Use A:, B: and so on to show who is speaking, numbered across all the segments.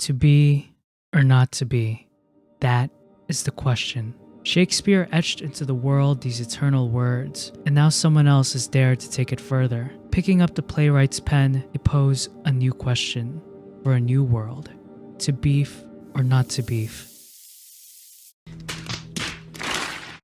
A: To be or not to be? That is the question. Shakespeare etched into the world these eternal words, and now someone else has dared to take it further. Picking up the playwright's pen, they pose a new question for a new world. To beef or not to beef?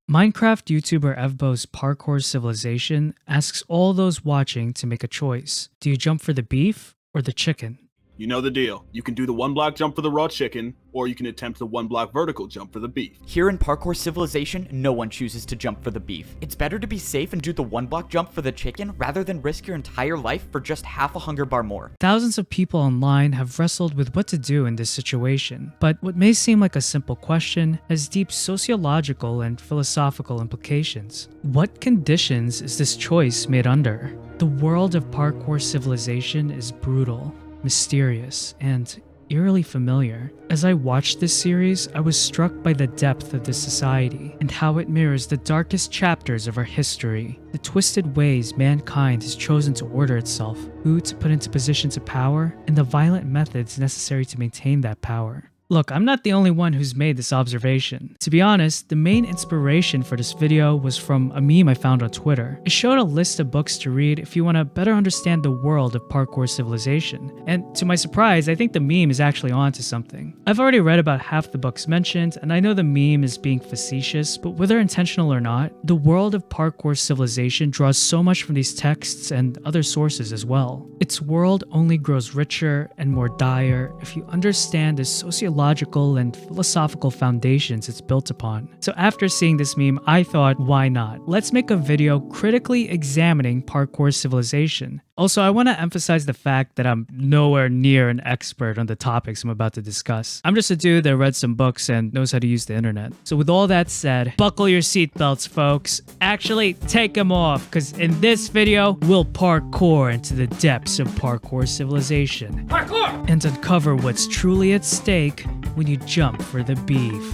A: Minecraft YouTuber Evbo's Parkour Civilization asks all those watching to make a choice. Do you jump for the beef or the chicken?
B: You know the deal. You can do the one block jump for the raw chicken, or you can attempt the one block vertical jump for the beef.
C: Here in Parkour Civilization, no one chooses to jump for the beef. It's better to be safe and do the one block jump for the chicken rather than risk your entire life for just half a hunger bar more.
A: Thousands of people online have wrestled with what to do in this situation, but what may seem like a simple question has deep sociological and philosophical implications. What conditions is this choice made under? The world of Parkour Civilization is brutal, mysterious, and eerily familiar. As I watched this series, I was struck by the depth of this society and how it mirrors the darkest chapters of our history, the twisted ways mankind has chosen to order itself, who to put into positions of power, and the violent methods necessary to maintain that power. Look, I'm not the only one who's made this observation. To be honest, the main inspiration for this video was from a meme I found on Twitter. It showed a list of books to read if you want to better understand the world of Parkour Civilization. And to my surprise, I think the meme is actually onto something. I've already read about half the books mentioned, and I know the meme is being facetious, but whether intentional or not, the world of Parkour Civilization draws so much from these texts and other sources as well. Its world only grows richer and more dire if you understand the sociological and philosophical foundations it's built upon. So after seeing this meme, I thought, why not? Let's make a video critically examining Parkour Civilization. Also, I want to emphasize the fact that I'm nowhere near an expert on the topics I'm about to discuss. I'm just a dude that read some books and knows how to use the internet. So with all that said, buckle your seatbelts, folks. Actually, take them off, because in this video, we'll parkour into the depths of Parkour Civilization. Parkour! And uncover what's truly at stake when you jump for the beef.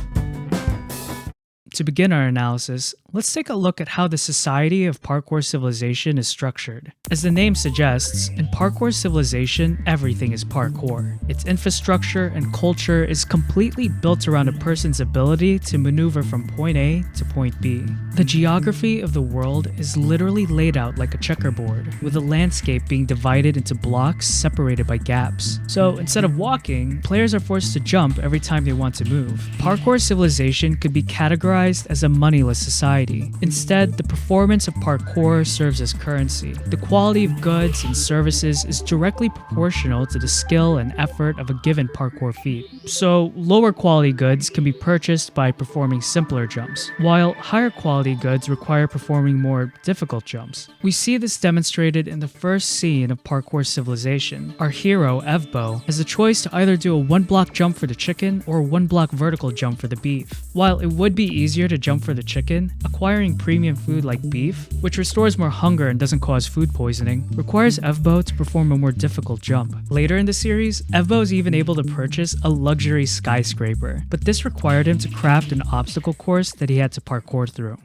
A: To begin our analysis, let's take a look at how the society of Parkour Civilization is structured. As the name suggests, in Parkour Civilization, everything is parkour. Its infrastructure and culture is completely built around a person's ability to maneuver from point A to point B. The geography of the world is literally laid out like a checkerboard, with the landscape being divided into blocks separated by gaps. So instead of walking, players are forced to jump every time they want to move. Parkour Civilization could be categorized as a moneyless society. Instead, the performance of parkour serves as currency. The quality of goods and services is directly proportional to the skill and effort of a given parkour feat. So, lower quality goods can be purchased by performing simpler jumps, while higher quality goods require performing more difficult jumps. We see this demonstrated in the first scene of Parkour Civilization. Our hero, Evbo, has a choice to either do a one-block jump for the chicken or a one-block vertical jump for the beef. While it would be easier to jump for the chicken, acquiring premium food like beef, which restores more hunger and doesn't cause food poisoning, requires Evbo to perform a more difficult jump. Later in the series, Evbo is even able to purchase a luxury skyscraper, but this required him to craft an obstacle course that he had to parkour through.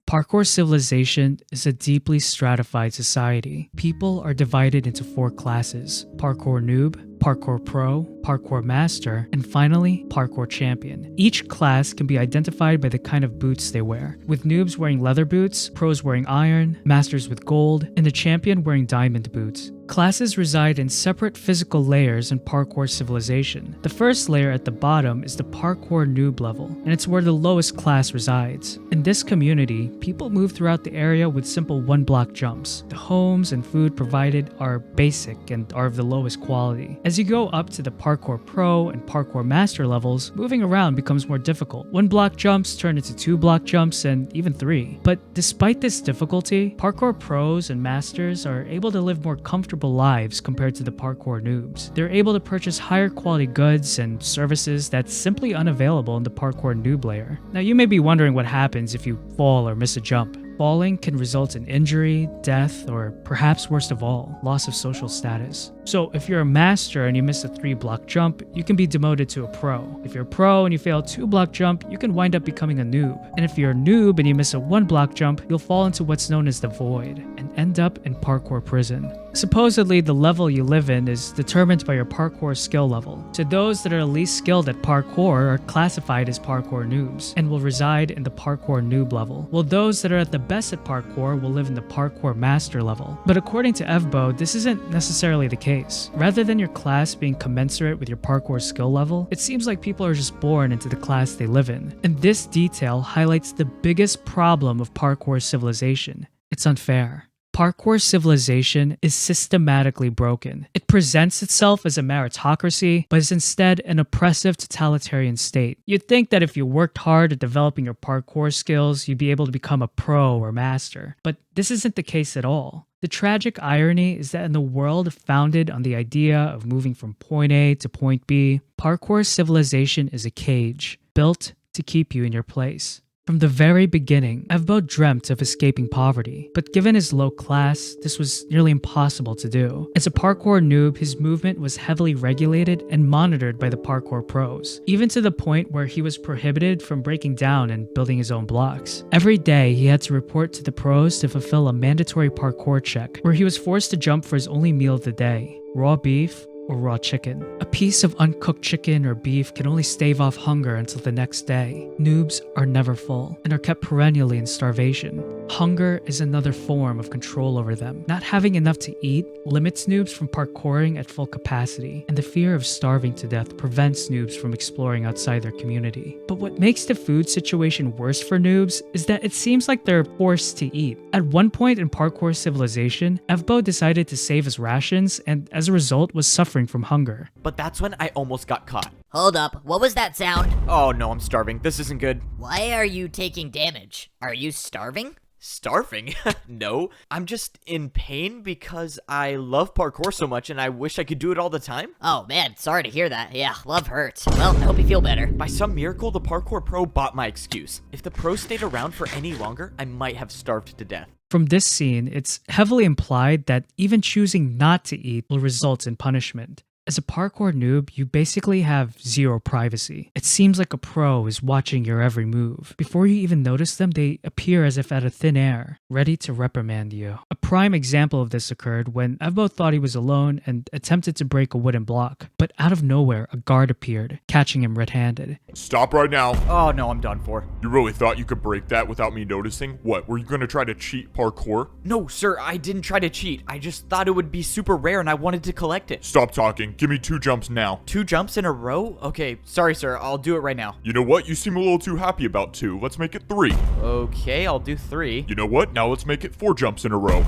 A: Parkour Civilization is a deeply stratified society. People are divided into 4 classes: Parkour Noob, Parkour Pro, Parkour Master, and finally, Parkour Champion. Each class can be identified by the kind of boots they wear, with noobs wearing leather boots, pros wearing iron, masters with gold, and the champion wearing diamond boots. Classes reside in separate physical layers in Parkour Civilization. The first layer at the bottom is the Parkour Noob level, and it's where the lowest class resides. In this community, people move throughout the area with simple one-block jumps. The homes and food provided are basic and are of the lowest quality. As you go up to the Parkour Pro and Parkour Master levels, moving around becomes more difficult. One-block jumps turn into 2-block jumps and even 3. But despite this difficulty, Parkour Pros and Masters are able to live more comfortable lives compared to the Parkour Noobs. They're able to purchase higher quality goods and services that's simply unavailable in the Parkour Noob layer. Now you may be wondering what happens if you fall or miss a jump. Falling can result in injury, death, or perhaps worst of all, loss of social status. So if you're a master and you miss a 3-block jump, you can be demoted to a pro. If you're a pro and you fail a 2-block jump, you can wind up becoming a noob. And if you're a noob and you miss a 1-block jump, you'll fall into what's known as the void and end up in parkour prison. Supposedly, the level you live in is determined by your parkour skill level. So those that are least skilled at parkour are classified as parkour noobs and will reside in the parkour noob level, while those that are at the best at parkour will live in the parkour master level. But according to Evbo, this isn't necessarily the case. Rather than your class being commensurate with your parkour skill level, it seems like people are just born into the class they live in. And this detail highlights the biggest problem of Parkour Civilization. It's unfair. Parkour Civilization is systematically broken. It presents itself as a meritocracy, but is instead an oppressive totalitarian state. You'd think that if you worked hard at developing your parkour skills, you'd be able to become a pro or master. But this isn't the case at all. The tragic irony is that in the world founded on the idea of moving from point A to point B, Parkour Civilization is a cage, built to keep you in your place. From the very beginning, Evbo dreamt of escaping poverty, but given his low class, this was nearly impossible to do. As a parkour noob, his movement was heavily regulated and monitored by the parkour pros, even to the point where he was prohibited from breaking down and building his own blocks. Every day, he had to report to the pros to fulfill a mandatory parkour check, where he was forced to jump for his only meal of the day: raw beef or raw chicken. A piece of uncooked chicken or beef can only stave off hunger until the next day. Noobs are never full and are kept perennially in starvation. Hunger is another form of control over them. Not having enough to eat limits noobs from parkouring at full capacity, and the fear of starving to death prevents noobs from exploring outside their community. But what makes the food situation worse for noobs is that it seems like they're forced to eat. At one point in Parkour Civilization, Evbo decided to save his rations and as a result was suffering from hunger.
C: But that's when I almost got caught.
D: Hold up, what was that sound?
C: Oh no, I'm starving. This isn't good.
D: Why are you taking damage? Are you starving?
C: Starving? No, I'm just in pain because I love parkour so much and I wish I could do it all the time.
D: Oh man, sorry to hear that. Yeah, love hurts. Well, I hope you feel better.
C: By some miracle, the parkour pro bought my excuse. If the pro stayed around for any longer, I might have starved to death.
A: From this scene, it's heavily implied that even choosing not to eat will result in punishment. As a parkour noob, you basically have zero privacy. It seems like a pro is watching your every move. Before you even notice them, they appear as if out of thin air, ready to reprimand you. A prime example of this occurred when Evbo thought he was alone and attempted to break a wooden block, but out of nowhere, a guard appeared, catching him red-handed.
E: Stop right now.
C: Oh no, I'm done for.
E: You really thought you could break that without me noticing? What, were you gonna try to cheat parkour?
C: No, sir, I didn't try to cheat. I just thought it would be super rare and I wanted to collect it.
E: Stop talking. Give me 2 jumps now.
C: 2 jumps in a row? Okay, sorry, sir. I'll do it right now.
E: You know what? You seem a little too happy about 2. Let's make it 3.
C: Okay, I'll do 3.
E: You know what? Now let's make it 4 jumps in a row.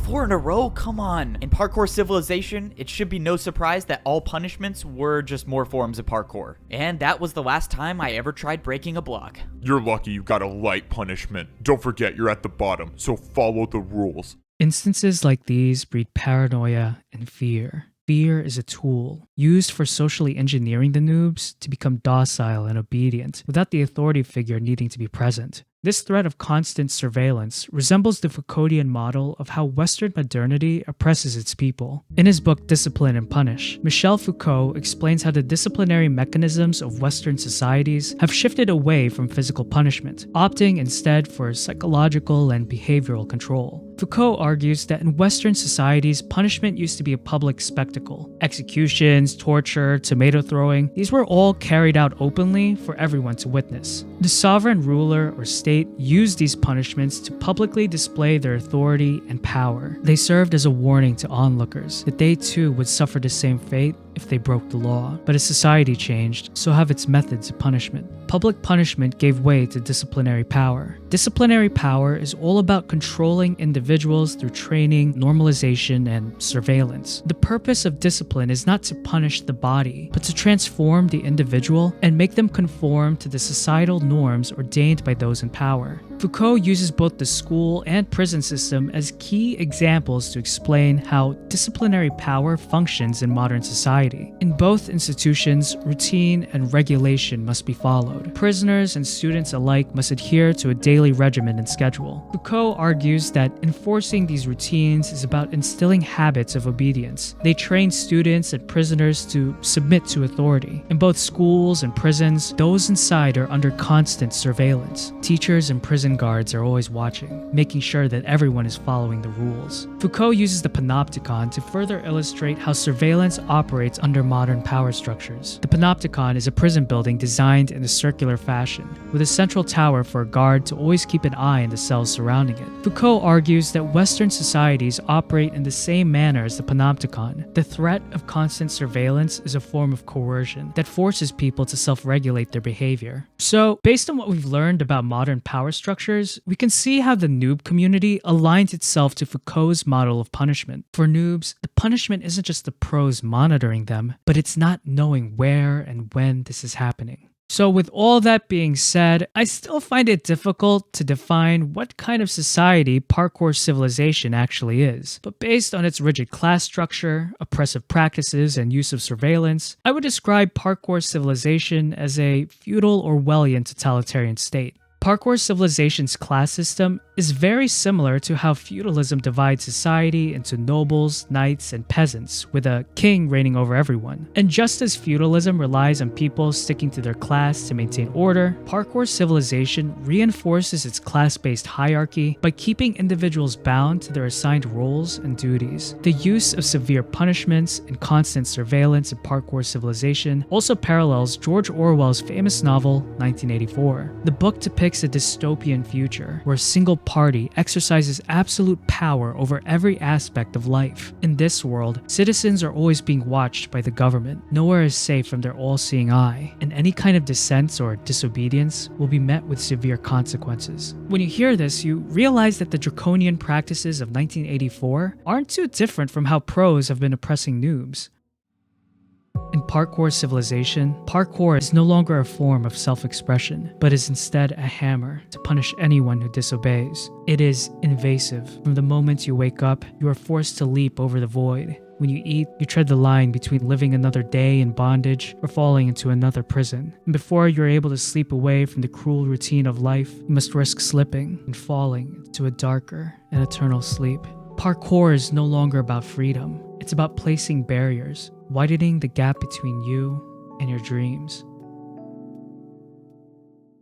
C: 4 in a row? Come on. In Parkour Civilization, it should be no surprise that all punishments were just more forms of parkour. And that was the last time I ever tried breaking a block.
E: You're lucky you got a light punishment. Don't forget you're at the bottom, so follow the rules.
A: Instances like these breed paranoia and fear. Fear is a tool used for socially engineering the noobs to become docile and obedient without the authority figure needing to be present. This threat of constant surveillance resembles the Foucauldian model of how Western modernity oppresses its people. In his book Discipline and Punish, Michel Foucault explains how the disciplinary mechanisms of Western societies have shifted away from physical punishment, opting instead for psychological and behavioral control. Foucault argues that in Western societies, punishment used to be a public spectacle. Executions, torture, tomato throwing, these were all carried out openly for everyone to witness. The sovereign ruler or state used these punishments to publicly display their authority and power. They served as a warning to onlookers that they too would suffer the same fate if they broke the law. But as society changed, so have its methods of punishment. Public punishment gave way to disciplinary power. Disciplinary power is all about controlling individuals through training, normalization, and surveillance. The purpose of discipline is not to punish the body, but to transform the individual and make them conform to the societal norms ordained by those in power. Foucault uses both the school and prison system as key examples to explain how disciplinary power functions in modern society. society. In both institutions, routine and regulation must be followed. Prisoners and students alike must adhere to a daily regimen and schedule. Foucault argues that enforcing these routines is about instilling habits of obedience. They train students and prisoners to submit to authority. In both schools and prisons, those inside are under constant surveillance. Teachers and prison guards are always watching, making sure that everyone is following the rules. Foucault uses the panopticon to further illustrate how surveillance operates under modern power structures. The panopticon is a prison building designed in a circular fashion, with a central tower for a guard to always keep an eye on the cells surrounding it. Foucault argues that Western societies operate in the same manner as the panopticon. The threat of constant surveillance is a form of coercion that forces people to self-regulate their behavior. So, based on what we've learned about modern power structures, we can see how the noob community aligns itself to Foucault's model of punishment. For noobs, the punishment isn't just the pros monitoring them, but it's not knowing where and when this is happening. So with all that being said, I still find it difficult to define what kind of society Parkour Civilization actually is. But based on its rigid class structure, oppressive practices, and use of surveillance, I would describe Parkour Civilization as a feudal Orwellian totalitarian state. Parkour Civilization's class system is very similar to how feudalism divides society into nobles, knights, and peasants, with a king reigning over everyone. And just as feudalism relies on people sticking to their class to maintain order, Parkour Civilization reinforces its class-based hierarchy by keeping individuals bound to their assigned roles and duties. The use of severe punishments and constant surveillance in Parkour Civilization also parallels George Orwell's famous novel 1984. The book depicts a dystopian future where a single party exercises absolute power over every aspect of life. In this world, citizens are always being watched by the government. Nowhere is safe from their all-seeing eye, and any kind of dissent or disobedience will be met with severe consequences. When you hear this, you realize that the draconian practices of 1984 aren't too different from how pros have been oppressing noobs. In Parkour Civilization, parkour is no longer a form of self-expression, but is instead a hammer to punish anyone who disobeys. It is invasive. From the moment you wake up, you are forced to leap over the void. When you eat, you tread the line between living another day in bondage or falling into another prison. And before you're able to sleep away from the cruel routine of life, you must risk slipping and falling into a darker and eternal sleep. Parkour is no longer about freedom. It's about placing barriers, widening the gap between you and your dreams.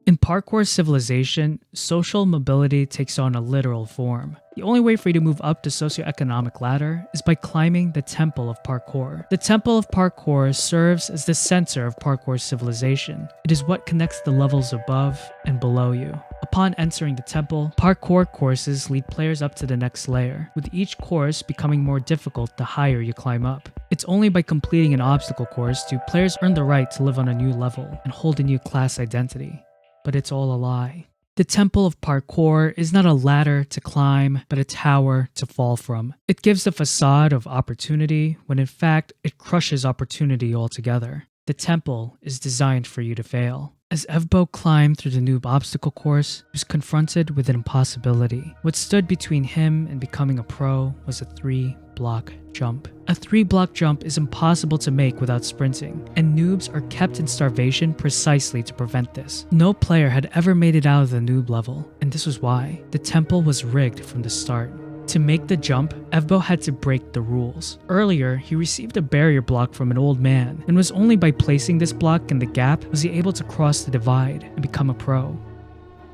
A: In Parkour Civilization, social mobility takes on a literal form. The only way for you to move up the socioeconomic ladder is by climbing the Temple of Parkour. The Temple of Parkour serves as the center of Parkour Civilization. It is what connects the levels above and below you. Upon entering the temple, parkour courses lead players up to the next layer, with each course becoming more difficult the higher you climb up. It's only by completing an obstacle course do players earn the right to live on a new level and hold a new class identity. But it's all a lie. The Temple of Parkour is not a ladder to climb, but a tower to fall from. It gives a facade of opportunity when in fact it crushes opportunity altogether. The temple is designed for you to fail. As Evbo climbed through the noob obstacle course, he was confronted with an impossibility. What stood between him and becoming a pro was a 3-block jump. A 3-block jump is impossible to make without sprinting, and noobs are kept in starvation precisely to prevent this. No player had ever made it out of the noob level, and this was why. The temple was rigged from the start. To make the jump, Evbo had to break the rules. Earlier, he received a barrier block from an old man, and was only by placing this block in the gap was he able to cross the divide and become a pro.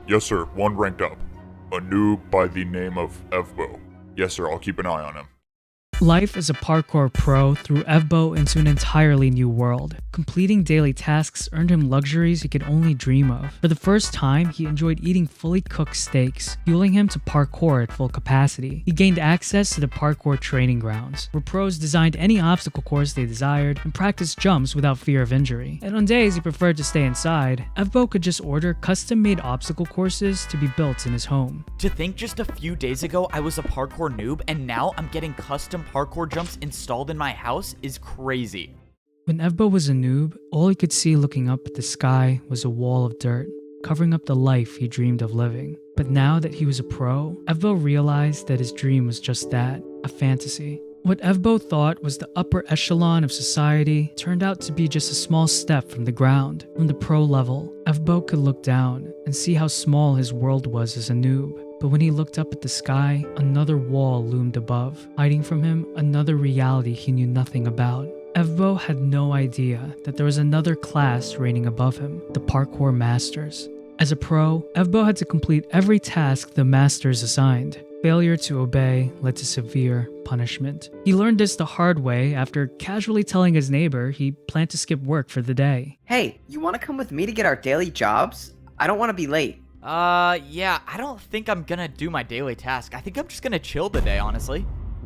E: Yes, sir. One ranked up. A noob by the name of Evbo. Yes, sir. I'll keep an eye on him.
A: Life as a parkour pro threw Evbo into an entirely new world. Completing daily tasks earned him luxuries he could only dream of. For the first time, he enjoyed eating fully cooked steaks, fueling him to parkour at full capacity. He gained access to the parkour training grounds, where pros designed any obstacle course they desired and practiced jumps without fear of injury. And on days he preferred to stay inside, Evbo could just order custom-made obstacle courses to be built in his home.
C: To think just a few days ago I was a parkour noob and now I'm getting custom parkour jumps installed in my house is crazy.
A: When Evbo was a noob, all he could see looking up at the sky was a wall of dirt, covering up the life he dreamed of living. But now that he was a pro, Evbo realized that his dream was just that, a fantasy. What Evbo thought was the upper echelon of society turned out to be just a small step from the ground. From the pro level, Evbo could look down and see how small his world was as a noob. But when he looked up at the sky, another wall loomed above, hiding from him another reality he knew nothing about. Evbo had no idea that there was another class reigning above him, the Parkour Masters. As a pro, Evbo had to complete every task the Masters assigned. Failure to obey led to severe punishment. He learned this the hard way after casually telling his neighbor he planned to skip work for the day.
F: Hey, you want to come with me to get our daily jobs? I don't want to be late.
C: Yeah, I don't think I'm gonna do my daily task. I think I'm just gonna chill today, honestly.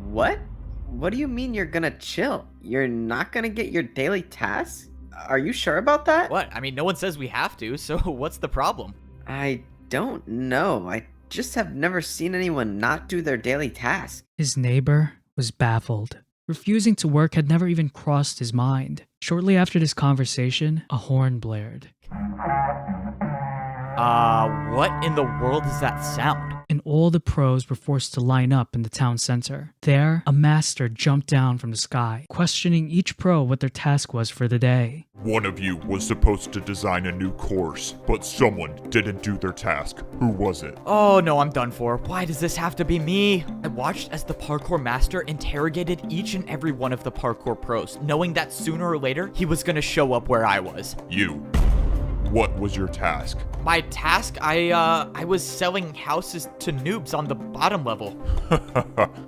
F: What? What do you mean you're gonna chill? You're not gonna get your daily tasks? Are you sure about that?
C: What? I mean, no one says we have to, so what's the problem?
F: I don't know. I just have never seen anyone not do their daily task.
A: His neighbor was baffled. Refusing to work had never even crossed his mind. Shortly after this conversation, a horn blared.
C: What in the world is that sound?
A: And all the pros were forced to line up in the town center. There, a master jumped down from the sky, questioning each pro what their task was for the day.
E: One of you was supposed to design a new course, but someone didn't do their task. Who was it?
C: Oh no, I'm done for. Why does this have to be me? I watched as the parkour master interrogated each and every one of the parkour pros, knowing that sooner or later he was gonna show up where I was.
E: You. What was your task?
C: My task? I was selling houses to noobs on the bottom level.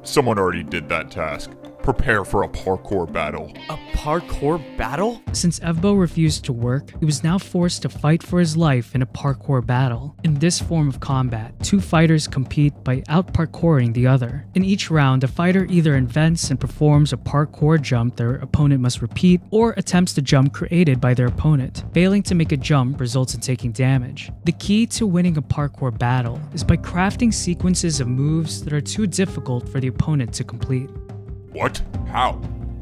E: Someone already did that task. Prepare for a parkour battle.
C: A parkour battle?
A: Since Evbo refused to work, he was now forced to fight for his life in a parkour battle. In this form of combat, two fighters compete by out-parkouring the other. In each round, a fighter either invents and performs a parkour jump their opponent must repeat, or attempts the jump created by their opponent. Failing to make a jump results in taking damage. The key to winning a parkour battle is by crafting sequences of moves that are too difficult for the opponent to complete.
E: What? How?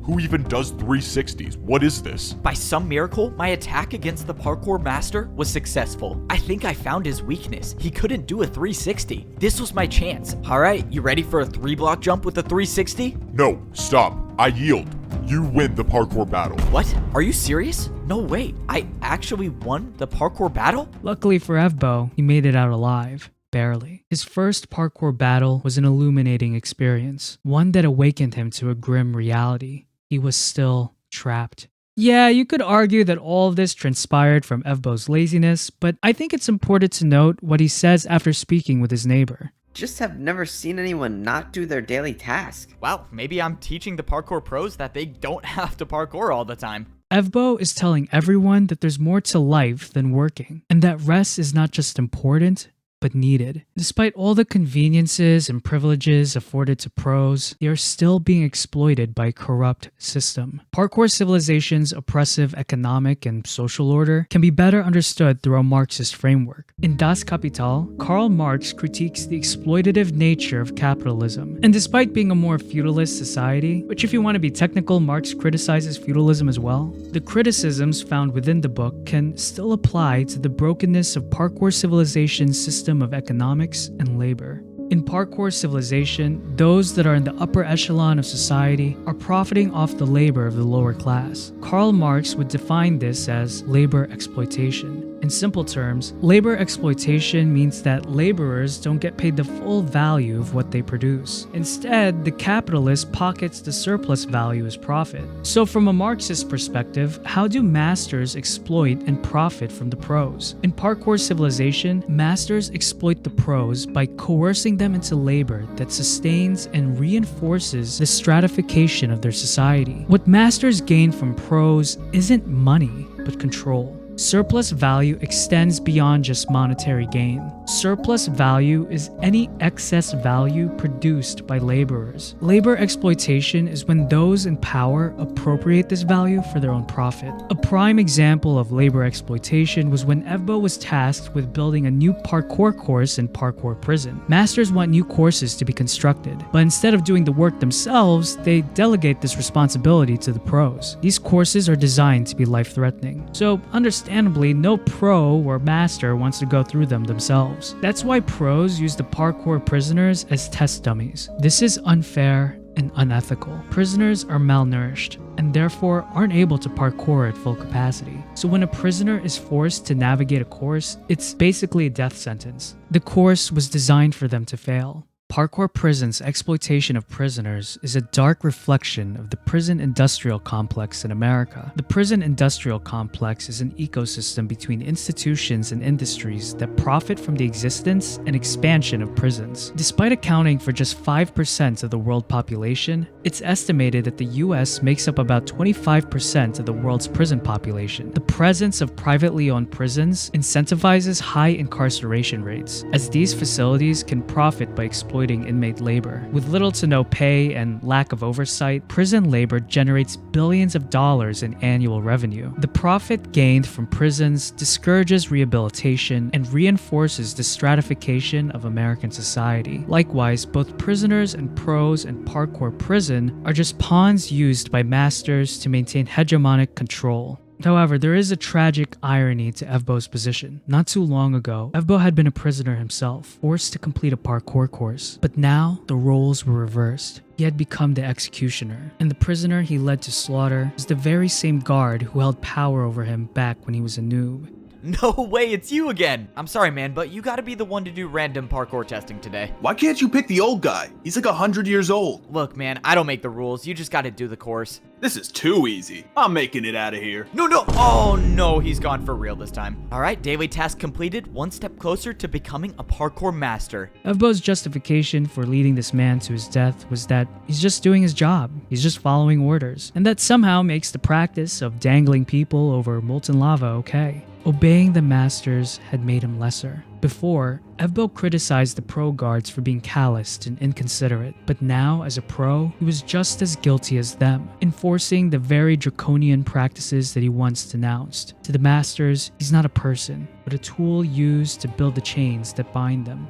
E: Who even does 360s? What is this?
C: By some miracle, my attack against the parkour master was successful. I think I found his weakness. He couldn't do a 360. This was my chance. Alright, you ready for a 3-block jump with a 360?
E: No, stop. I yield. You win the parkour battle.
C: What? Are you serious? No way. I actually won the parkour battle?
A: Luckily for Evbo, he made it out alive. Barely. His first parkour battle was an illuminating experience, one that awakened him to a grim reality. He was still trapped. Yeah, you could argue that all of this transpired from Evbo's laziness, but I think it's important to note what he says after speaking with his neighbor.
F: Just have never seen anyone not do their daily task.
C: Wow, maybe I'm teaching the parkour pros that they don't have to parkour all the time.
A: Evbo is telling everyone that there's more to life than working, and that rest is not just important, but needed. Despite all the conveniences and privileges afforded to pros, they are still being exploited by a corrupt system. Parkour Civilization's oppressive economic and social order can be better understood through a Marxist framework. In Das Kapital, Karl Marx critiques the exploitative nature of capitalism. And despite being a more feudalist society, which if you want to be technical, Marx criticizes feudalism as well, the criticisms found within the book can still apply to the brokenness of Parkour Civilization's system of economics and labor. In Parkour Civilization, those that are in the upper echelon of society are profiting off the labor of the lower class. Karl Marx would define this as labor exploitation. In simple terms, labor exploitation means that laborers don't get paid the full value of what they produce. Instead, the capitalist pockets the surplus value as profit. So from a Marxist perspective, how do masters exploit and profit from the pros? In Parkour Civilization, masters exploit the pros by coercing them into labor that sustains and reinforces the stratification of their society. What masters gain from pros isn't money, but control. Surplus value extends beyond just monetary gain. Surplus value is any excess value produced by laborers. Labor exploitation is when those in power appropriate this value for their own profit. A prime example of labor exploitation was when Evbo was tasked with building a new parkour course in Parkour Prison. Masters want new courses to be constructed, but instead of doing the work themselves, they delegate this responsibility to the pros. These courses are designed to be life-threatening, so understandably, no pro or master wants to go through them themselves. That's why pros use the parkour prisoners as test dummies. This is unfair and unethical. Prisoners are malnourished and therefore aren't able to parkour at full capacity. So when a prisoner is forced to navigate a course, it's basically a death sentence. The course was designed for them to fail. Parkour Prison's exploitation of prisoners is a dark reflection of the prison industrial complex in America. The prison industrial complex is an ecosystem between institutions and industries that profit from the existence and expansion of prisons. Despite accounting for just 5% of the world population, it's estimated that the US makes up about 25% of the world's prison population. The presence of privately owned prisons incentivizes high incarceration rates, as these facilities can profit by exploiting inmate labor. With little to no pay and lack of oversight, prison labor generates billions of dollars in annual revenue. The profit gained from prisons discourages rehabilitation and reinforces the stratification of American society. Likewise, both prisoners and pros and parkour prison are just pawns used by masters to maintain hegemonic control. However, there is a tragic irony to Evbo's position. Not too long ago, Evbo had been a prisoner himself, forced to complete a parkour course. But now, the roles were reversed. He had become the executioner, and the prisoner he led to slaughter was the very same guard who held power over him back when he was a noob.
C: No way, it's you again. I'm sorry, man, but you gotta be the one to do random parkour testing today.
B: Why can't you pick the old guy? He's like 100 years old.
C: Look, man, I don't make the rules. You just gotta do the course.
B: This is too easy. I'm making it out of here.
C: No. Oh, no, he's gone for real this time. All right, daily task completed. One step closer to becoming a parkour master.
A: Evbo's justification for leading this man to his death was that he's just doing his job. He's just following orders. And that somehow makes the practice of dangling people over molten lava okay. Obeying the masters had made him lesser. Before, Evbo criticized the pro guards for being calloused and inconsiderate, but now, as a pro, he was just as guilty as them, enforcing the very draconian practices that he once denounced. To the masters, he's not a person, but a tool used to build the chains that bind them.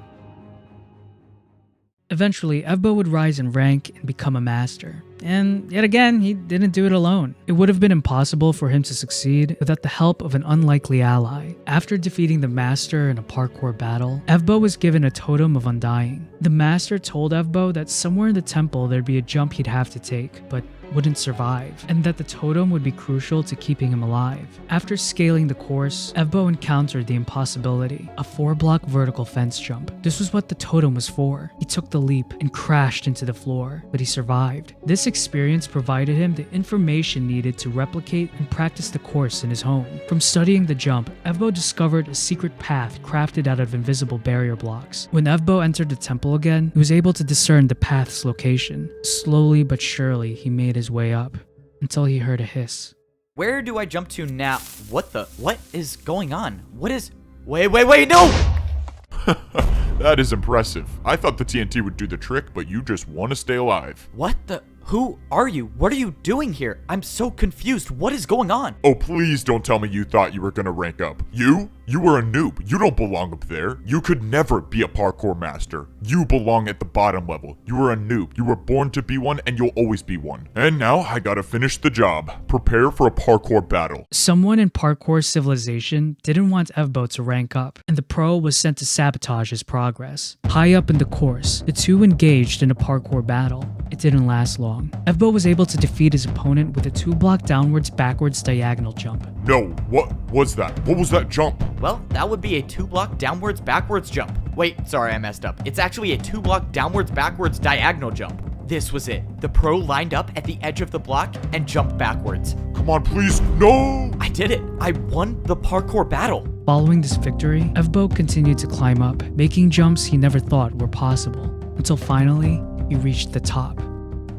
A: Eventually, Evbo would rise in rank and become a master. And yet again, he didn't do it alone. It would have been impossible for him to succeed without the help of an unlikely ally. After defeating the master in a parkour battle, Evbo was given a totem of undying. The master told Evbo that somewhere in the temple there'd be a jump he'd have to take, but wouldn't survive, and that the totem would be crucial to keeping him alive. After scaling the course, Evbo encountered the impossibility, a 4-block vertical fence jump. This was what the totem was for. He took the leap and crashed into the floor, but he survived. This experience provided him the information needed to replicate and practice the course in his home. From studying the jump, Evbo discovered a secret path crafted out of invisible barrier blocks. When Evbo entered the temple again, he was able to discern the path's location. Slowly but surely, he made his way up until he heard a hiss.
C: Where do I jump to now? What is going on? Wait, no!
E: That is impressive. I thought the TNT would do the trick, but you just want to stay alive.
C: Who are you? What are you doing here? I'm so confused. What is going on?
E: Oh, please don't tell me you thought you were gonna rank up. You were a noob. You don't belong up there. You could never be a parkour master. You belong at the bottom level. You were a noob. You were born to be one, and you'll always be one. And now I gotta finish the job. Prepare for a parkour battle.
A: Someone in Parkour Civilization didn't want Evbo to rank up, and the pro was sent to sabotage his progress. High up in the course, the two engaged in a parkour battle. It didn't last long. Evbo was able to defeat his opponent with a 2-block downwards-backwards diagonal jump.
E: No, what was that? What was that jump?
C: Well, that would be a 2-block downwards-backwards jump. Wait, sorry, I messed up. It's actually a 2-block downwards-backwards diagonal jump. This was it. The pro lined up at the edge of the block and jumped backwards.
E: Come on, please, no!
C: I did it. I won the parkour battle.
A: Following this victory, Evbo continued to climb up, making jumps he never thought were possible, until finally, he reached the top.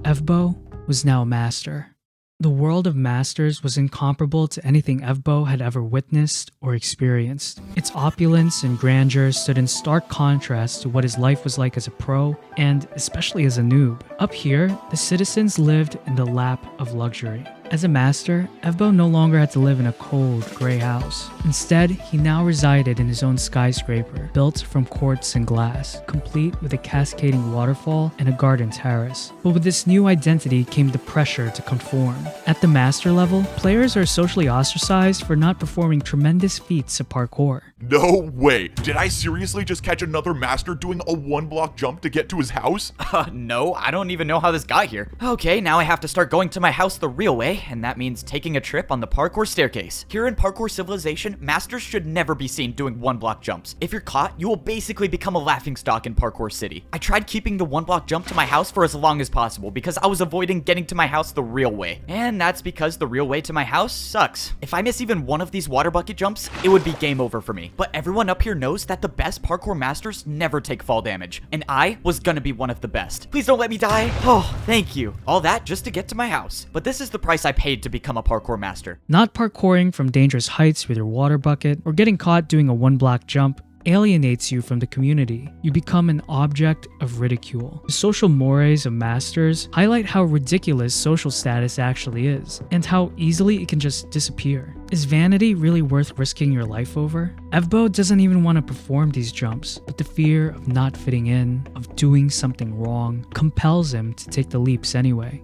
A: Evbo was now a master. The world of masters was incomparable to anything Evbo had ever witnessed or experienced. Its opulence and grandeur stood in stark contrast to what his life was like as a pro, and especially as a noob. Up here, the citizens lived in the lap of luxury. As a master, Evbo no longer had to live in a cold, gray house. Instead, he now resided in his own skyscraper, built from quartz and glass, complete with a cascading waterfall and a garden terrace. But with this new identity came the pressure to conform. At the master level, players are socially ostracized for not performing tremendous feats of parkour.
E: No way. Did I seriously just catch another master doing a 1-block jump to get to his house?
C: No, I don't even know how this got here. Okay, now I have to start going to my house the real way, and that means taking a trip on the parkour staircase. Here in Parkour Civilization, masters should never be seen doing 1-block jumps. If you're caught, you will basically become a laughingstock in Parkour City. I tried keeping the 1-block jump to my house for as long as possible because I was avoiding getting to my house the real way. And that's because the real way to my house sucks. If I miss even one of these water bucket jumps, it would be game over for me. But everyone up here knows that the best parkour masters never take fall damage, and I was gonna be one of the best. Please don't let me die. Oh, thank you. All that just to get to my house. But this is the price I paid to become a parkour master.
A: Not parkouring from dangerous heights with your water bucket or getting caught doing a 1-block jump alienates you from the community. You become an object of ridicule. The social mores of masters highlight how ridiculous social status actually is, and how easily it can just disappear. Is vanity really worth risking your life over? Evbo doesn't even want to perform these jumps, but the fear of not fitting in, of doing something wrong, compels him to take the leaps anyway.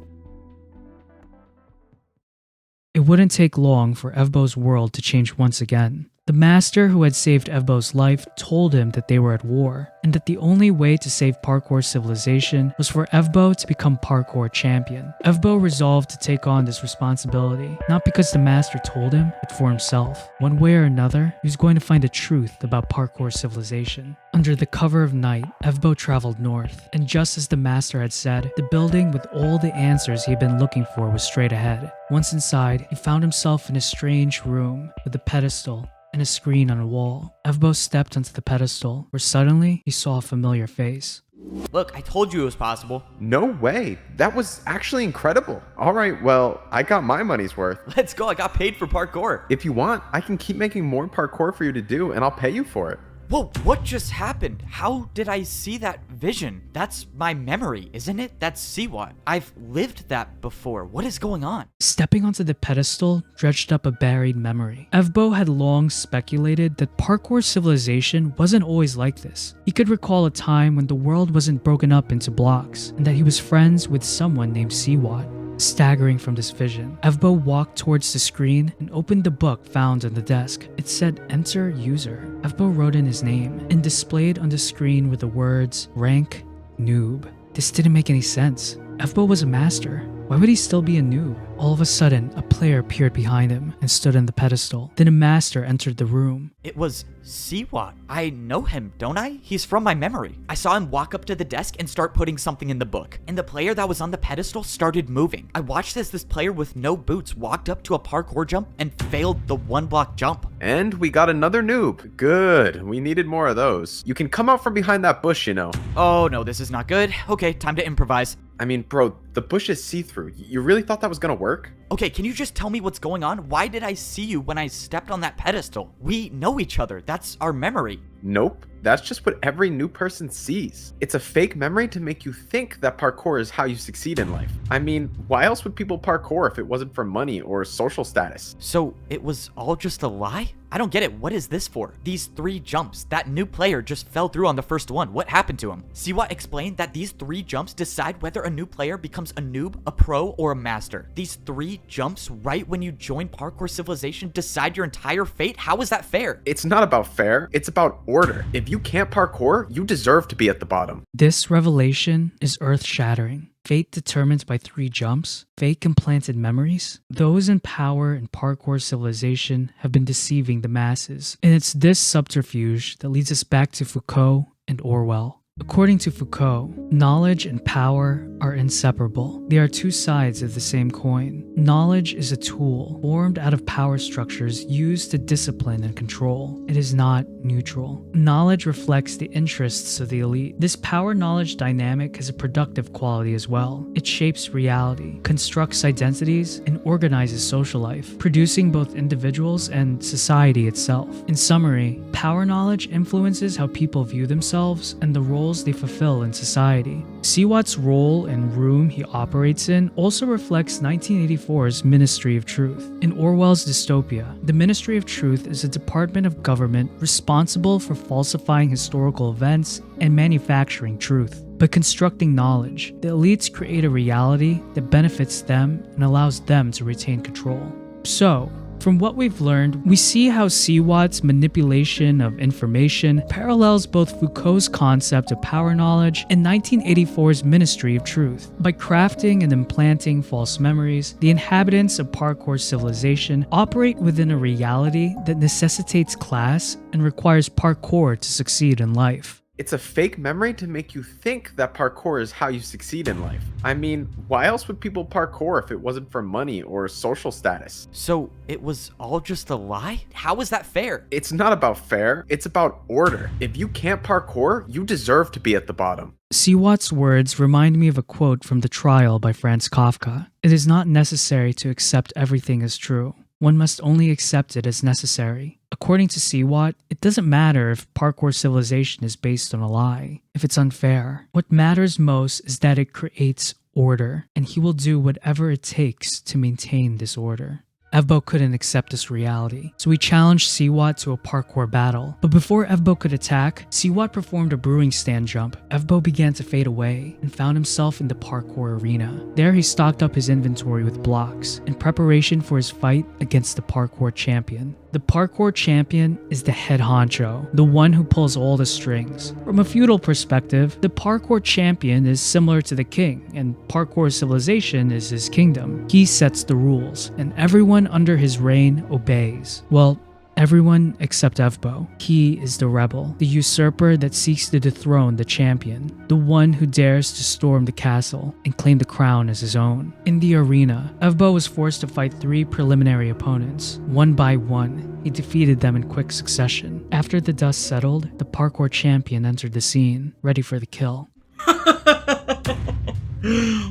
A: It wouldn't take long for Evbo's world to change once again. The master who had saved Evbo's life told him that they were at war, and that the only way to save Parkour Civilization was for Evbo to become Parkour Champion. Evbo resolved to take on this responsibility, not because the master told him, but for himself. One way or another, he was going to find the truth about Parkour Civilization. Under the cover of night, Evbo traveled north, and just as the master had said, the building with all the answers he had been looking for was straight ahead. Once inside, he found himself in a strange room with a pedestal and a screen on a wall. Evbo stepped onto the pedestal, where suddenly he saw a familiar face.
C: Look, I told you it was possible.
F: No way. That was actually incredible. All right, well, I got my money's worth.
C: Let's go, I got paid for parkour.
F: If you want, I can keep making more parkour for you to do, and I'll pay you for it.
C: Whoa, what just happened? How did I see that vision? That's my memory, isn't it? That's Siwat. I've lived that before. What is going on?
A: Stepping onto the pedestal dredged up a buried memory. Evbo had long speculated that Parkour Civilization wasn't always like this. He could recall a time when the world wasn't broken up into blocks, and that he was friends with someone named Siwat. Staggering from this vision, Evbo walked towards the screen and opened the book found on the desk. It said Enter User. Evbo wrote in his name, and displayed on the screen were the words Rank Noob. This didn't make any sense. Evbo was a master. Why would he still be a noob? All of a sudden, a player appeared behind him and stood on the pedestal. Then a master entered the room.
C: It was Siwat. I know him, don't I? He's from my memory. I saw him walk up to the desk and start putting something in the book. And the player that was on the pedestal started moving. I watched as this player with no boots walked up to a parkour jump and failed the 1-block jump.
F: And we got another noob. Good. We needed more of those. You can come out from behind that bush, you know.
C: Oh no, this is not good. Okay, time to improvise.
F: I mean, bro, the bush is see-through. You really thought that was gonna work?
C: Okay, can you just tell me what's going on? Why did I see you when I stepped on that pedestal? We know each other. That's our memory.
F: Nope. That's just what every new person sees. It's a fake memory to make you think that parkour is how you succeed in life. I mean, why else would people parkour if it wasn't for money or social status?
C: So it was all just a lie? I don't get it. What is this for? These 3 jumps. That new player just fell through on the first one. What happened to him? Siwat explained that these 3 jumps decide whether a new player becomes a noob, a pro, or a master. These 3 jumps right when you join Parkour Civilization decide your entire fate? How is that fair?
F: It's not about fair. It's about order. If you can't parkour, you deserve to be at the bottom.
A: This revelation is earth-shattering. Fate determined by 3 jumps? Fake implanted memories? Those in power in Parkour Civilization have been deceiving the masses. And it's this subterfuge that leads us back to Foucault and Orwell. According to Foucault, knowledge and power are inseparable. They are 2 sides of the same coin. Knowledge is a tool formed out of power structures used to discipline and control. It is not neutral. Knowledge reflects the interests of the elite. This power-knowledge dynamic has a productive quality as well. It shapes reality, constructs identities, and organizes social life, producing both individuals and society itself. In summary, power knowledge influences how people view themselves and the roles they fulfill in society. Siwat's role and room he operates in also reflects 1984's Ministry of Truth. In Orwell's dystopia, the Ministry of Truth is a department of government responsible for falsifying historical events and manufacturing truth. By constructing knowledge, the elites create a reality that benefits them and allows them to retain control. So, From what we've learned, we see how Siwat's manipulation of information parallels both Foucault's concept of power knowledge and 1984's Ministry of Truth. By crafting and implanting false memories, the inhabitants of Parkour Civilization operate within a reality that necessitates class and requires parkour to succeed in life.
F: It's a fake memory to make you think that parkour is how you succeed in life. I mean, why else would people parkour if it wasn't for money or social status?
C: So it was all just a lie? How is that fair?
F: It's not about fair, it's about order. If you can't parkour, you deserve to be at the bottom.
A: Siwat's words remind me of a quote from The Trial by Franz Kafka. It is not necessary to accept everything as true. One must only accept it as necessary. According to Siwat, it doesn't matter if Parkour Civilization is based on a lie, if it's unfair. What matters most is that it creates order, and he will do whatever it takes to maintain this order. Evbo couldn't accept this reality, so he challenged Siwat to a parkour battle. But before Evbo could attack, Siwat performed a brewing stand jump. Evbo began to fade away and found himself in the parkour arena. There he stocked up his inventory with blocks in preparation for his fight against the Parkour Champion. The Parkour Champion is the head honcho, the one who pulls all the strings. From a feudal perspective, the Parkour Champion is similar to the king, and Parkour Civilization is his kingdom. He sets the rules, and everyone under his reign obeys. Well, everyone except Evbo. He is the rebel, the usurper that seeks to dethrone the champion, the one who dares to storm the castle and claim the crown as his own. In the arena, Evbo was forced to fight 3 preliminary opponents. One by one, he defeated them in quick succession. After the dust settled, the Parkour Champion entered the scene, ready for the kill.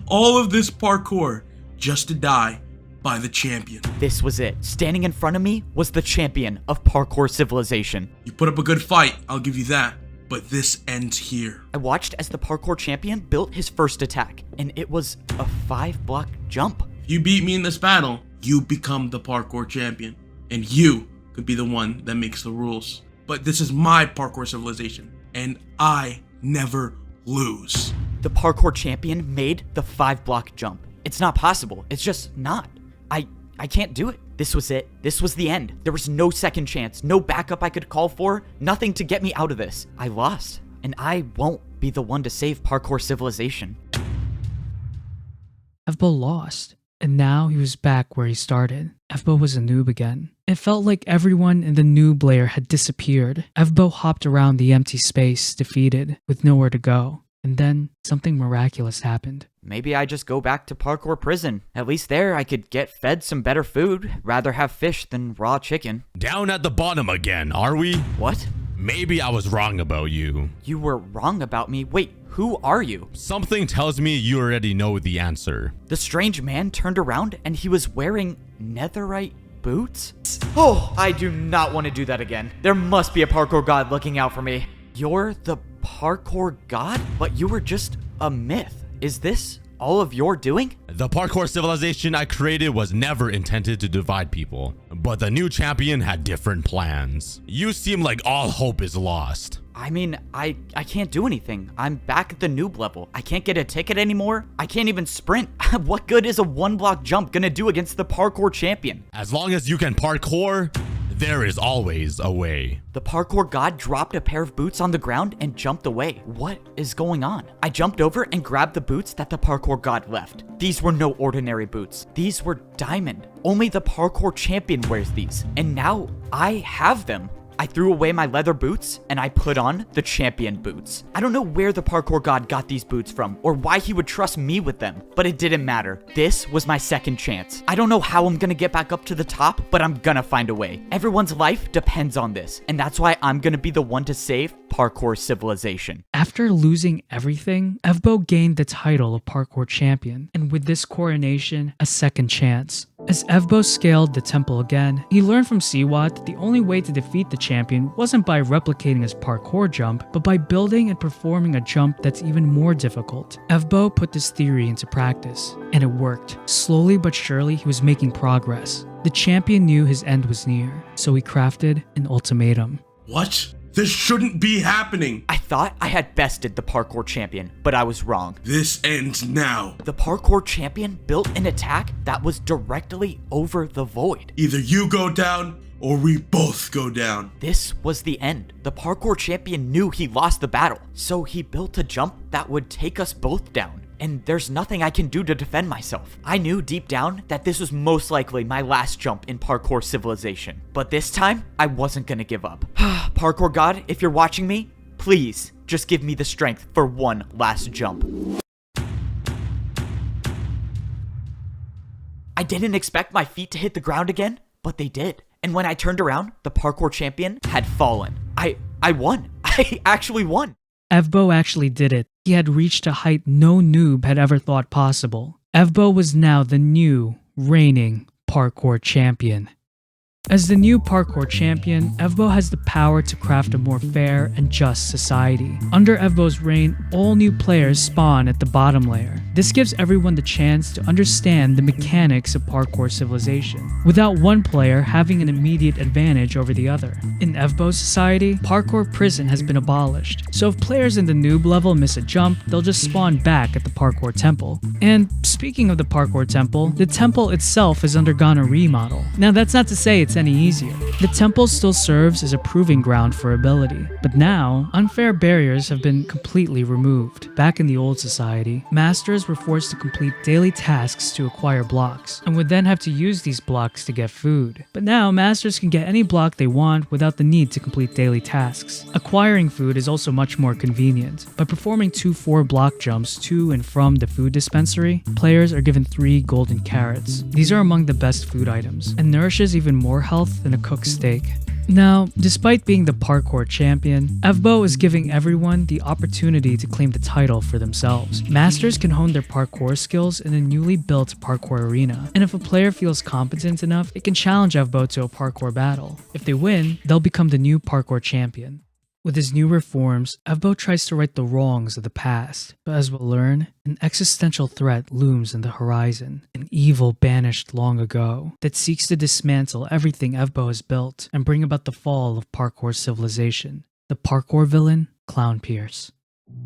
G: All of this parkour just to die by the champion.
C: This was it. Standing in front of me was the champion of Parkour Civilization.
G: You put up a good fight, I'll give you that. But this ends here.
C: I watched as the Parkour Champion built his first attack, and it was a 5-block jump.
G: If you beat me in this battle, you become the Parkour Champion. And you could be the one that makes the rules. But this is my Parkour Civilization, and I never lose.
C: The Parkour Champion made the 5-block jump. It's not possible. It's just not. I can't do it. This was it. This was the end. There was no second chance, no backup I could call for, nothing to get me out of this. I lost, and I won't be the one to save Parkour Civilization.
A: Evbo lost, and now he was back where he started. Evbo was a noob again. It felt like everyone in the noob layer had disappeared. Evbo hopped around the empty space, defeated, with nowhere to go. And then something miraculous happened.
C: Maybe I just go back to Parkour Prison. At least there I could get fed some better food. Rather have fish than raw chicken.
H: Down at the bottom again, are we?
C: What?
H: Maybe I was wrong about you.
C: You were wrong about me. Wait, who are you?
H: Something tells me you already know the answer.
C: The strange man turned around and he was wearing netherite boots? Oh, I do not want to do that again. There must be a parkour god looking out for me. You're the parkour god? But you were just a myth. Is this all of your doing?
H: The Parkour Civilization I created was never intended to divide people, but the new champion had different plans. You seem like all hope is lost.
C: I mean, I can't do anything. I'm back at the noob level. I can't get a ticket anymore. I can't even sprint. What good is a 1-block jump gonna do against the parkour champion?
H: As long as you can parkour, there is always a way.
C: The parkour god dropped a pair of boots on the ground and jumped away. What is going on? I jumped over and grabbed the boots that the parkour god left. These were no ordinary boots. These were diamond. Only the parkour champion wears these. And now I have them. I threw away my leather boots and I put on the champion boots. I don't know where the parkour god got these boots from or why he would trust me with them, but it didn't matter. This was my second chance. I don't know how I'm gonna get back up to the top, but I'm gonna find a way. Everyone's life depends on this, and that's why I'm gonna be the one to save Parkour Civilization.
A: After losing everything, Evbo gained the title of Parkour Champion, and with this coronation, a second chance. As Evbo scaled the temple again, he learned from Siwat that the only way to defeat the champion wasn't by replicating his parkour jump, but by building and performing a jump that's even more difficult. Evbo put this theory into practice, and it worked. Slowly but surely, he was making progress. The champion knew his end was near, so he crafted an ultimatum.
G: What? This shouldn't be happening.
C: I thought I had bested the Parkour Champion, but I was wrong.
G: This ends now.
C: The Parkour Champion built an attack that was directly over the void.
G: Either you go down or we both go down.
C: This was the end. The Parkour Champion knew he lost the battle, so he built a jump that would take us both down. And there's nothing I can do to defend myself. I knew deep down that this was most likely my last jump in Parkour Civilization. But this time, I wasn't gonna give up. Parkour God, if you're watching me, please just give me the strength for one last jump. I didn't expect my feet to hit the ground again, but they did. And when I turned around, the Parkour Champion had fallen. I won. I actually won.
A: Evbo actually did it. He had reached a height no noob had ever thought possible. Evbo was now the new, reigning Parkour Champion. As the new Parkour Champion, Evbo has the power to craft a more fair and just society. Under Evbo's reign, all new players spawn at the bottom layer. This gives everyone the chance to understand the mechanics of Parkour Civilization, without one player having an immediate advantage over the other. In Evbo's society, Parkour Prison has been abolished, so if players in the noob level miss a jump, they'll just spawn back at the Parkour Temple. And speaking of the Parkour Temple, the temple itself has undergone a remodel. Now that's not to say it's any easier. The temple still serves as a proving ground for ability, but now, unfair barriers have been completely removed. Back in the old society, masters were forced to complete daily tasks to acquire blocks, and would then have to use these blocks to get food. But now, masters can get any block they want without the need to complete daily tasks. Acquiring food is also much more convenient. By performing 2 4-block jumps to and from the food dispensary, players are given 3 golden carrots. These are among the best food items, and nourishes even more health than a cooked steak. Now, despite being the Parkour Champion, Evbo is giving everyone the opportunity to claim the title for themselves. Masters can hone their parkour skills in a newly built parkour arena, and if a player feels competent enough, it can challenge Evbo to a parkour battle. If they win, they'll become the new Parkour Champion. With his new reforms, Evbo tries to right the wrongs of the past, but as we'll learn, an existential threat looms in the horizon, an evil banished long ago that seeks to dismantle everything Evbo has built and bring about the fall of Parkour Civilization, the Parkour Villain, Clown Pierce.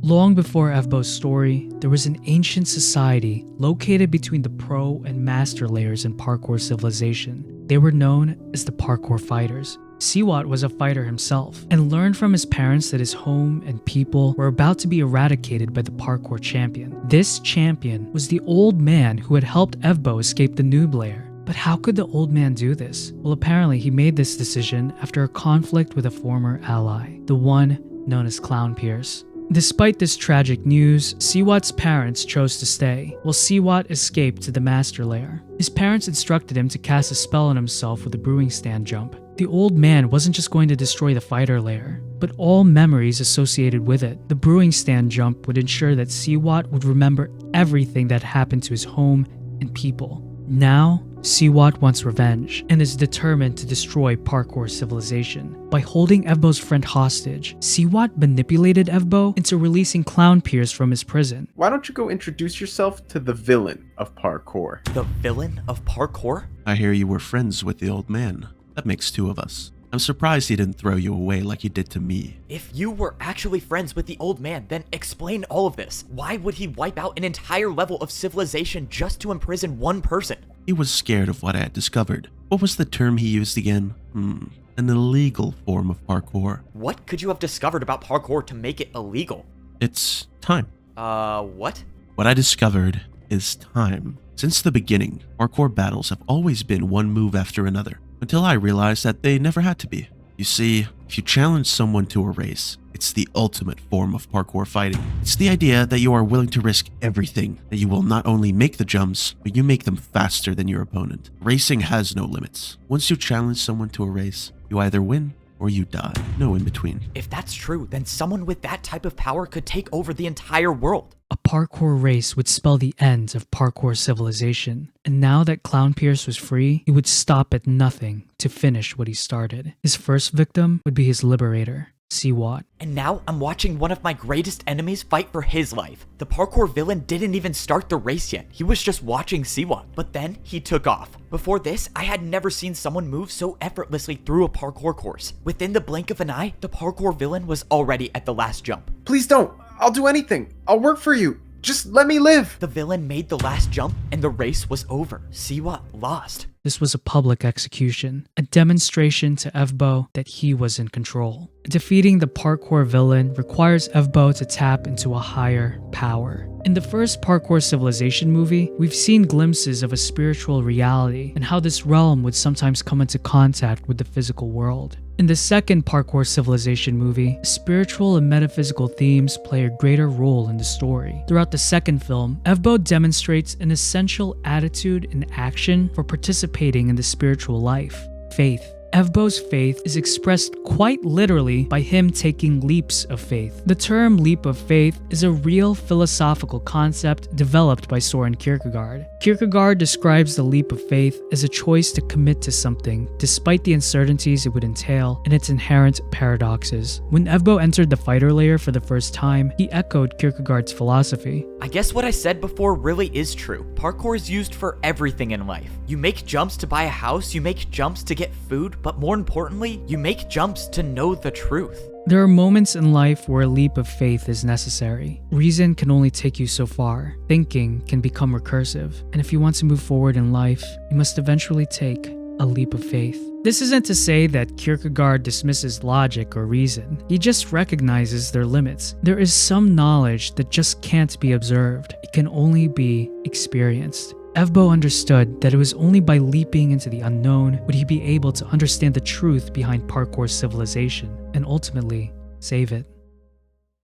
A: Long before Evbo's story, there was an ancient society located between the pro and master layers in Parkour Civilization. They were known as the Parkour Fighters. Siwat was a fighter himself, and learned from his parents that his home and people were about to be eradicated by the Parkour Champion. This champion was the old man who had helped Evbo escape the noob layer. But how could the old man do this? Well, apparently he made this decision after a conflict with a former ally, the one known as Clown Pierce. Despite this tragic news, Siwat's parents chose to stay, while Siwat escaped to the master lair. His parents instructed him to cast a spell on himself with a brewing stand jump. The old man wasn't just going to destroy the fighter lair, but all memories associated with it. The brewing stand jump would ensure that Siwat would remember everything that happened to his home and people. Now, Siwat wants revenge and is determined to destroy Parkour Civilization. By holding Evbo's friend hostage, Siwat manipulated Evbo into releasing Clown Pierce from his prison.
F: Why don't you go introduce yourself to the villain of parkour?
C: The villain of parkour?
I: I hear you were friends with the old man. That makes 2 of us. I'm surprised he didn't throw you away like he did to me.
C: If you were actually friends with the old man, then explain all of this. Why would he wipe out an entire level of civilization just to imprison one person?
I: He was scared of what I had discovered. What was the term he used again? An illegal form of parkour.
C: What could you have discovered about parkour to make it illegal?
I: It's time.
C: What?
I: What I discovered is time. Since the beginning, parkour battles have always been one move after another, until I realized that they never had to be. You see, if you challenge someone to a race, it's the ultimate form of parkour fighting. It's the idea that you are willing to risk everything, that you will not only make the jumps, but you make them faster than your opponent. Racing has no limits. Once you challenge someone to a race, you either win or you die. No in between.
C: If that's true, then someone with that type of power could take over the entire world.
A: A parkour race would spell the end of Parkour Civilization, and now that Clown Pierce was free, he would stop at nothing to finish what he started. His first victim would be his liberator, Siwat.
C: And now I'm watching one of my greatest enemies fight for his life. The parkour villain didn't even start the race yet. He was just watching Siwat, but then he took off. Before this, I had never seen someone move so effortlessly through a parkour course. Within the blink of an eye, the parkour villain was already at the last jump.
F: Please don't. I'll do anything. I'll work for you. Just let me live.
C: The villain made the last jump and the race was over. Siwat lost.
A: This was a public execution, a demonstration to Evbo that he was in control. Defeating the parkour villain requires Evbo to tap into a higher power. In the first Parkour Civilization movie, we've seen glimpses of a spiritual reality and how this realm would sometimes come into contact with the physical world. In the second Parkour Civilization movie, spiritual and metaphysical themes play a greater role in the story. Throughout the second film, Evbo demonstrates an essential attitude and action for participating in the spiritual life: faith. Evbo's faith is expressed quite literally by him taking leaps of faith. The term leap of faith is a real philosophical concept developed by Soren Kierkegaard. Kierkegaard describes the leap of faith as a choice to commit to something, despite the uncertainties it would entail and its inherent paradoxes. When Evbo entered the fighter layer for the first time, he echoed Kierkegaard's philosophy.
C: I guess what I said before really is true. Parkour is used for everything in life. You make jumps to buy a house, you make jumps to get food, but more importantly, you make jumps to know the truth.
A: There are moments in life where a leap of faith is necessary. Reason can only take you so far. Thinking can become recursive. And if you want to move forward in life, you must eventually take a leap of faith. This isn't to say that Kierkegaard dismisses logic or reason. He just recognizes their limits. There is some knowledge that just can't be observed. It can only be experienced. Evbo understood that it was only by leaping into the unknown would he be able to understand the truth behind Parkour Civilization and ultimately save it.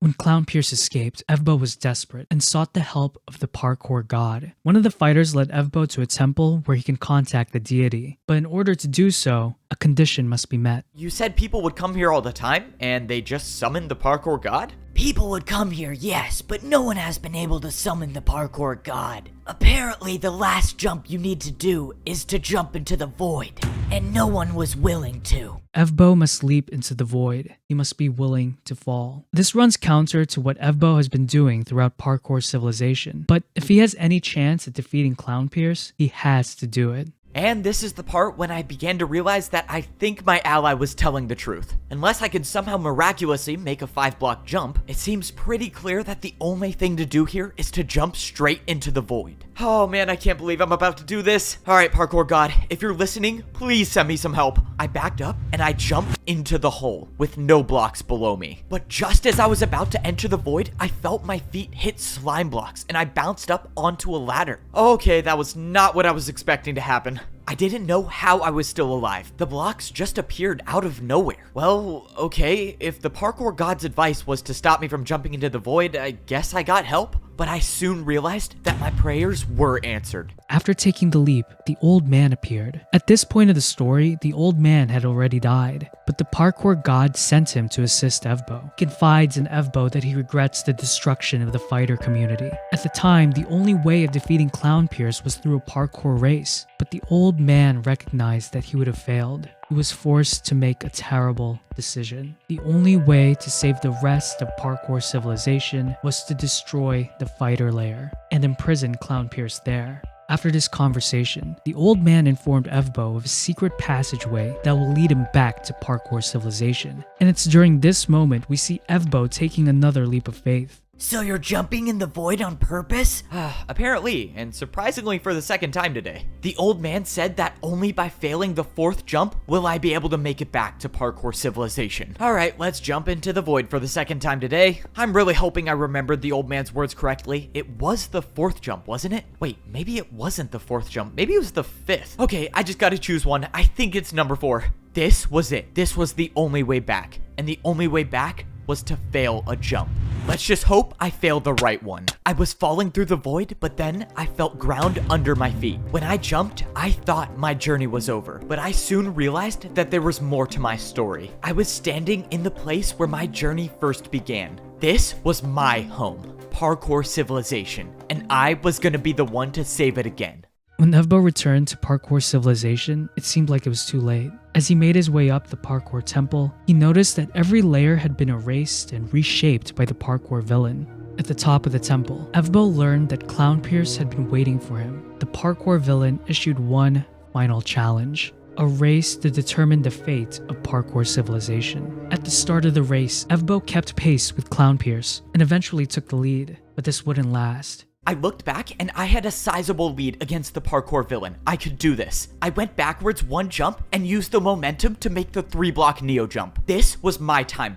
A: When Clown Pierce escaped, Evbo was desperate and sought the help of the parkour god. One of the fighters led Evbo to a temple where he can contact the deity, but in order to do so, a condition must be met.
C: You said people would come here all the time, and they just summoned the parkour god?
D: People would come here, yes, but no one has been able to summon the parkour god. Apparently, the last jump you need to do is to jump into the void, and no one was willing to.
A: Evbo must leap into the void. He must be willing to fall. This runs counter to what Evbo has been doing throughout Parkour Civilization, but if he has any chance at defeating Clown Pierce, he has to do it.
C: And this is the part when I began to realize that I think my ally was telling the truth. Unless I could somehow miraculously make a 5-block jump, it seems pretty clear that the only thing to do here is to jump straight into the void. Oh man, I can't believe I'm about to do this. Alright, parkour god, if you're listening, please send me some help. I backed up and I jumped into the hole with no blocks below me. But just as I was about to enter the void, I felt my feet hit slime blocks and I bounced up onto a ladder. Okay, that was not what I was expecting to happen. I didn't know how I was still alive. The blocks just appeared out of nowhere. Well, okay, if the parkour god's advice was to stop me from jumping into the void, I guess I got help. But I soon realized that my prayers were answered.
A: After taking the leap, the old man appeared. At this point of the story, the old man had already died, but the parkour god sent him to assist Evbo. He confides in Evbo that he regrets the destruction of the fighter community. At the time, the only way of defeating Clown Pierce was through a parkour race, but the old man recognized that he would have failed. He was forced to make a terrible decision. The only way to save the rest of Parkour Civilization was to destroy the fighter layer and imprison Clown Pierce there. After this conversation, the old man informed Evbo of a secret passageway that will lead him back to Parkour Civilization. And it's during this moment we see Evbo taking another leap of faith.
D: So you're jumping in the void on purpose?
C: Apparently, and surprisingly for the second time today. The old man said that only by failing the 4th jump will I be able to make it back to Parkour Civilization. Alright, let's jump into the void for the second time today. I'm really hoping I remembered the old man's words correctly. It was the 4th jump, wasn't it? Wait, maybe it wasn't the 4th jump. Maybe it was the 5th. Okay, I just gotta choose one. I think it's number 4. This was it. This was the only way back. And the only way back was to fail a jump. Let's just hope I failed the right one. I was falling through the void, but then I felt ground under my feet. When I jumped, I thought my journey was over, but I soon realized that there was more to my story. I was standing in the place where my journey first began. This was my home, Parkour Civilization, and I was gonna be the one to save it again.
A: When Evbo returned to Parkour Civilization, it seemed like it was too late. As he made his way up the Parkour Temple, he noticed that every layer had been erased and reshaped by the Parkour Villain. At the top of the temple, Evbo learned that Clown Pierce had been waiting for him. The Parkour Villain issued one final challenge, a race to determine the fate of Parkour Civilization. At the start of the race, Evbo kept pace with Clown Pierce and eventually took the lead, but this wouldn't last.
C: I looked back and I had a sizable lead against the Parkour Villain. I could do this. I went backwards one jump and used the momentum to make the 3-block Neo jump. This was my time.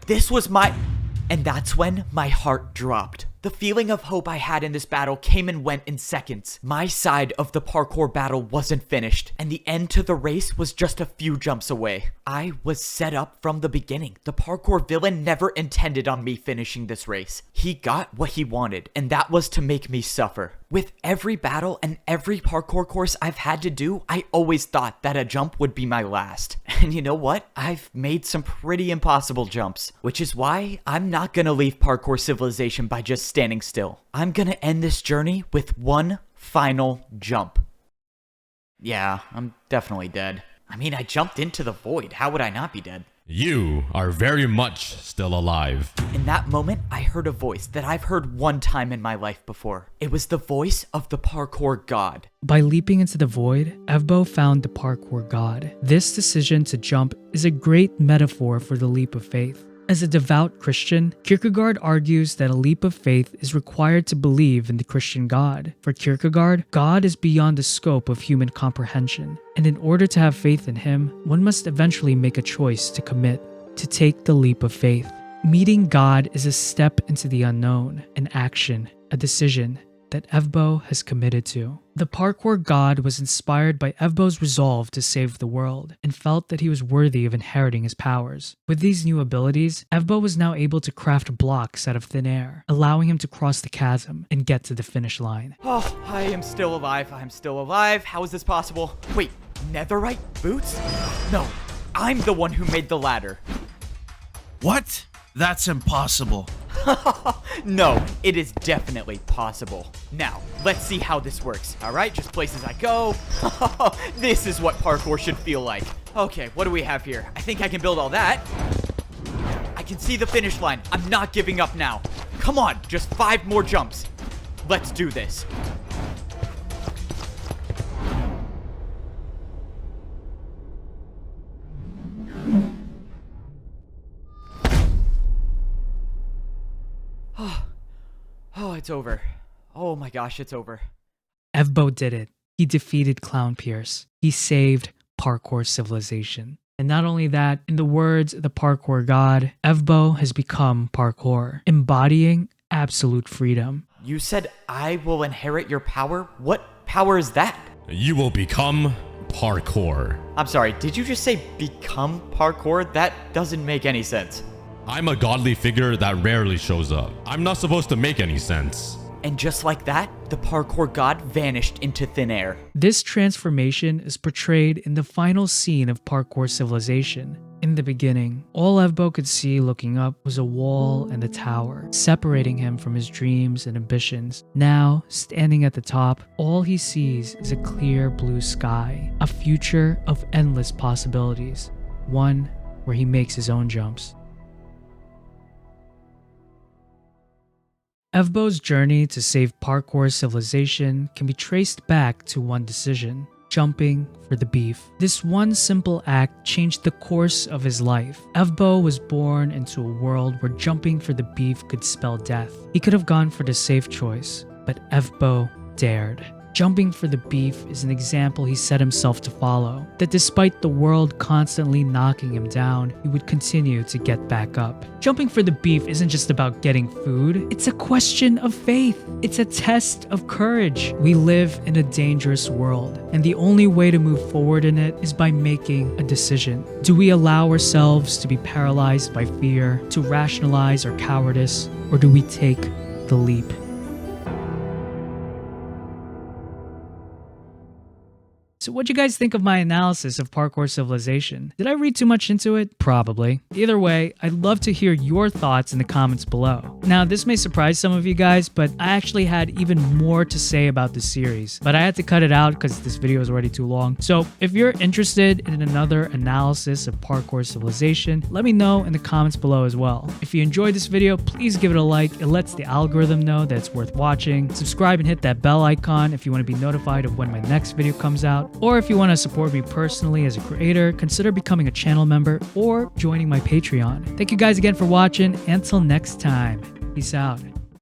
C: And that's when my heart dropped. The feeling of hope I had in this battle came and went in seconds. My side of the parkour battle wasn't finished, and the end to the race was just a few jumps away. I was set up from the beginning. The Parkour Villain never intended on me finishing this race. He got what he wanted, and that was to make me suffer. With every battle and every parkour course I've had to do, I always thought that a jump would be my last. And you know what? I've made some pretty impossible jumps, which is why I'm not gonna leave Parkour Civilization by just standing still. I'm gonna end this journey with one final jump. Yeah, I'm definitely dead. I mean, I jumped into the void. How would I not be dead?
H: You are very much still alive.
C: In that moment, I heard a voice that I've heard one time in my life before. It was the voice of the parkour god.
A: By leaping into the void, Evbo found the parkour god. This decision to jump is a great metaphor for the leap of faith. As a devout Christian, Kierkegaard argues that a leap of faith is required to believe in the Christian God. For Kierkegaard, God is beyond the scope of human comprehension, and in order to have faith in him, one must eventually make a choice to commit, to take the leap of faith. Meeting God is a step into the unknown, an action, a decision that Evbo has committed to. The parkour god was inspired by Evbo's resolve to save the world and felt that he was worthy of inheriting his powers. With these new abilities, Evbo was now able to craft blocks out of thin air, allowing him to cross the chasm and get to the finish line.
C: Oh, I am still alive. I'm still alive. How is this possible? Wait, netherite boots? No, I'm the one who made the ladder.
I: What? That's impossible.
C: No, it is definitely possible. Now, let's see how this works. All right, just places I go. This is what parkour should feel like. Okay, what do we have here? I think I can build all that. I can see the finish line. I'm not giving up now. Come on, just 5 more jumps. Let's do this. Oh, it's over. Oh my gosh, it's over.
A: Evbo did it. He defeated Clown Pierce. He saved Parkour Civilization. And not only that, in the words of the parkour god, Evbo has become parkour, embodying absolute freedom.
C: You said I will inherit your power? What power is that?
H: You will become parkour.
C: I'm sorry, did you just say become parkour? That doesn't make any sense.
H: I'm a godly figure that rarely shows up. I'm not supposed to make any sense.
C: And just like that, the parkour god vanished into thin air.
A: This transformation is portrayed in the final scene of Parkour Civilization. In the beginning, all Evbo could see looking up was a wall and a tower, separating him from his dreams and ambitions. Now, standing at the top, all he sees is a clear blue sky, a future of endless possibilities, one where he makes his own jumps. Evbo's journey to save Parkour Civilization can be traced back to one decision: jumping for the beef. This one simple act changed the course of his life. Evbo was born into a world where jumping for the beef could spell death. He could have gone for the safe choice, but Evbo dared. Jumping for the beef is an example he set himself to follow, that despite the world constantly knocking him down, he would continue to get back up. Jumping for the beef isn't just about getting food, it's a question of faith. It's a test of courage. We live in a dangerous world, and the only way to move forward in it is by making a decision. Do we allow ourselves to be paralyzed by fear, to rationalize our cowardice, or do we take the leap? So what'd you guys think of my analysis of Parkour Civilization? Did I read too much into it? Probably. Either way, I'd love to hear your thoughts in the comments below. Now, this may surprise some of you guys, but I actually had even more to say about the series, but I had to cut it out because this video is already too long. So if you're interested in another analysis of Parkour Civilization, let me know in the comments below as well. If you enjoyed this video, please give it a like. It lets the algorithm know that it's worth watching. Subscribe and hit that bell icon if you want to be notified of when my next video comes out. Or if you want to support me personally as a creator, consider becoming a channel member or joining my Patreon. Thank you guys again for watching. Until next time, peace out.